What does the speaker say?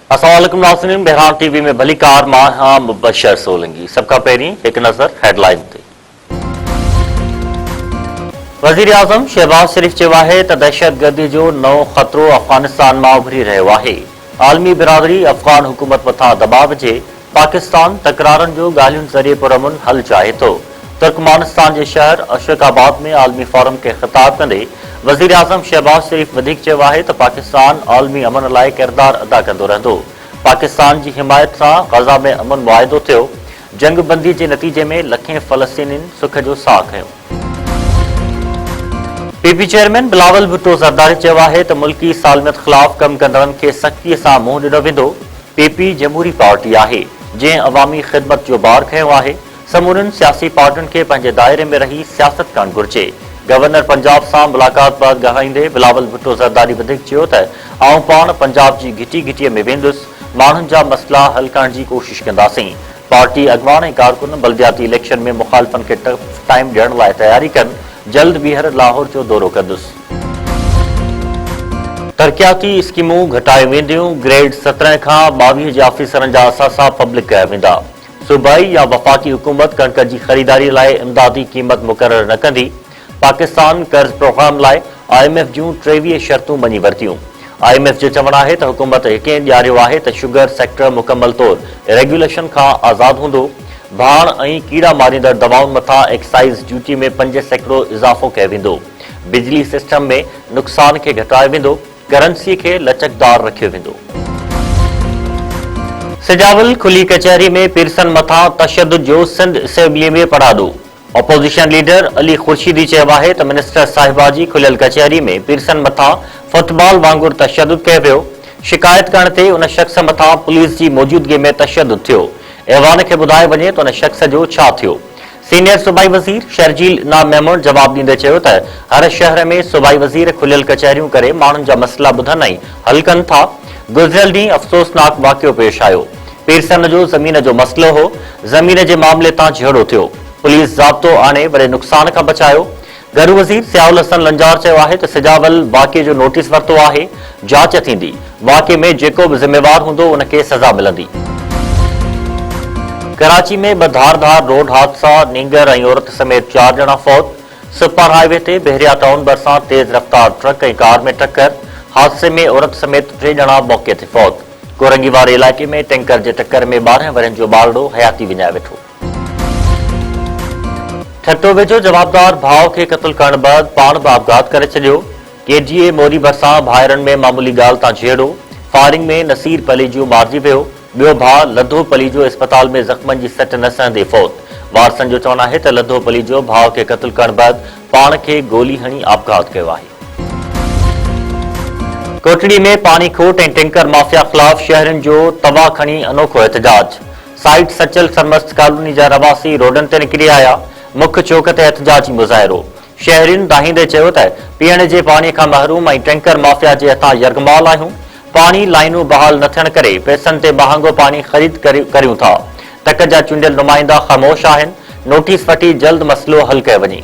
अस्सलामुअलैकुम नाज़रीन, बहरान टीवी में भली कार मां मुबशर सोलंगी। सबका पहिरीं एक नज़र हेडलाइन ते। वज़ीर आज़म शहबाज शरीफ चयो आहे त दहशतगर्दी जो नओं ख़तरो अफ़गानिस्तान मां उभरी रहियो आहे। आलमी बिरादरी अफ़गान हुकूमत मथां दबाव विझे पाकिस्तान तकरारनि जो ॻाल्हियुनि ज़रिए पुरअमन हल चाहे थो। तुर्कमानिस्तान जे शहर अशरकाबाद में आलमी फोरम खे ख़िताब कंदे वज़ीर आज़म शहबाज शरीफ वधीक चयो आहे त पाकिस्तान आलमी अमन लाइ किरदार अदा कंदो रहंदो। पाकिस्तान जी हिमायत सां ग़ज़ा में अमन मुआहिदो थियो। जंग बंदी जे नतीजे में लखें फ़लस्तीनियुनि सुख जो साह खंयो। पीपी चेयरमैन बिलावल भुट्टो ज़रदारी चयो आहे त मुल्की सालमियत ख़िलाफ़ कम कंदड़नि खे सख़्तीअ सां मुंहुं ॾिनो वेंदो। पीपी जमहूरी पार्टी आहे जंहिं अवामी ख़िदमत जो बार खंयो आहे। समूरनि सियासी पार्टियुनि खे पंहिंजे दायरे में रही सियासत करणु घुर्जे। गवर्नर पंजाब सां मुलाक़ात बैदि ॻाल्हाईंदे बिलावल भुट्टो ज़रदारी वधीक चयो त आऊं पाण पंजाब जी घिटी घिटीअ में वेंदुसि, माण्हुनि जा मसइला हल करण जी कोशिश कंदासीं। पार्टी अॻवान ऐं कारकुन बल्दियाती इलेक्शन में मुख़ालिफ़नि खे टफ टाइम ॾियण लाइ तयारी कनि। जल्द ॿीहर लाहौर जो दौरो कंदुसि। तरक़ियाती स्कीमूं घटायूं वेंदियूं। ग्रेड 17 खां 22 जे ऑफिसरनि जा असासा पब्लिक कया वेंदा। सूबाई या वफ़ाक़ी हुकूमत कणक जी ख़रीदारी लाइ इमदादी क़ीमत मुक़ररु न कंदी। पाकिस्तान कर्ज़ प्रोग्राम लाइ IMF जूं 23 शर्तूं मञी वरितियूं। IMF जो चवणु आहे त हुकूमत यकीन ॾियारियो आहे त शुगर सेक्टर मुकमल तौर रेगुलेशन खां आज़ादु हूंदो। भाण ऐं कीड़ा मारींदड़ दवाउनि मथां एक्साइज़ ड्यूटी में 5% इज़ाफ़ो कयो वेंदो। बिजली सिस्टम में नुक़सान खे घटायो वेंदो। करंसीअ खे लचकदार रखियो वेंदो। सिजावल खुली कचहरी में पीरसन मथां तशद्दुद जो सिंध असेंबली में पढ़ादो। अपोज़िशन लीडर अली खुर्शीदी चयो आहे त मिनिस्टर साहिबा जी खुलियल कचहरी में पीरसन मथां फुटबॉल वांगुरु तशद्दुद कयो वियो। शिकायत करण ते उन शख़्स मथां पुलिस जी मौजूदगी में तशद्दुद थियो। ऐवान खे ॿुधायो वञे त उन शख़्स जो छा थियो। सीनियर सूबाई वज़ीर शर्जील नाम मेमण जवाब ॾींदे चयो त हर शहर में सूबाई वज़ीर खुलियल कचहरियूं करे माण्हुनि जा मसइला ॿुधनि ऐं हल कनि था। गुज़िरियल ॾींहुं अफ़सोसनाक वाक़ियो पेश आयो। पीरसन जो ज़मीन जो मसइलो हो। ज़मीन जे मामले तां झगड़ो थियो। पुलिस ज़ाब्तो आणे वॾे नुक़सान खां बचायो। घरू वज़ीर सियाउल हसन लंजार चयो आहे त सिजावल वाक़िए जो नोटिस वरितो आहे। जांच थींदी। वाक़िए में जेको बि ज़िम्मेवार हूंदो उन खे सज़ा मिलंदी। कराची में ॿ धार रोड हादसा, नींगर ऐं औरत समेत 4 ॼणा फौत। सुपर हाईवे ते बहरिया टाउन भरिसां तेज़ रफ़्तार ट्रक ऐं कार में टक्कर। हादसे में औरत समेत 3 ॼणा मौके ते फौत। कोरंगी वारे इलाइक़े में टैंकर जे टक्कर में 12 वरनि जो ॿारड़ो हयाती विञाए वेठो। ठट्टो वेझो जवाबदार भाउ खे क़त्ल करण बैदि पाण बि आपघात करे छॾियो। KGA मोरी भरिसां भाइरनि में मामूली ॻाल्हि तां झेड़ो। फायरिंग में नसीर पलीजू मारिजी वियो। ॿियो भाउ लधो पलीजो अस्पताल में ज़ख़्मनि जी सट न सहंदे फौत। वारसनि जो चवणु आहे त लधो पलीजो भाउ खे क़त्ल करण बैदि पाण खे गोली हणी आपघात कयो आहे। कोटड़ी में पानी खोट ऐं टैंकर माफ़िया ख़िलाफ़ शहरनि जो तबाह खणी अनोखो एहतजाज। साइट सचल सरमस्त कॉलोनी जा रवासी रोडनि ते निकिरी आया। मुख्य चौक ते एहतजाजी मुज़ाहिरो। शहरियुनि दाहींदे चयो त पीअण जे पाणीअ खां महरूम ऐं टैंकर माफ़िया जे हथां यरगमाल आहियूं। पाणी लाइनूं बहाल न थियण करे पैसनि ते महांगो पाणी ख़रीद करियूं था। तक जा चूंडियल नुमाइंदा ख़ामोश आहिनि। नोटिस वठी जल्द मसइलो हल कयो वञे।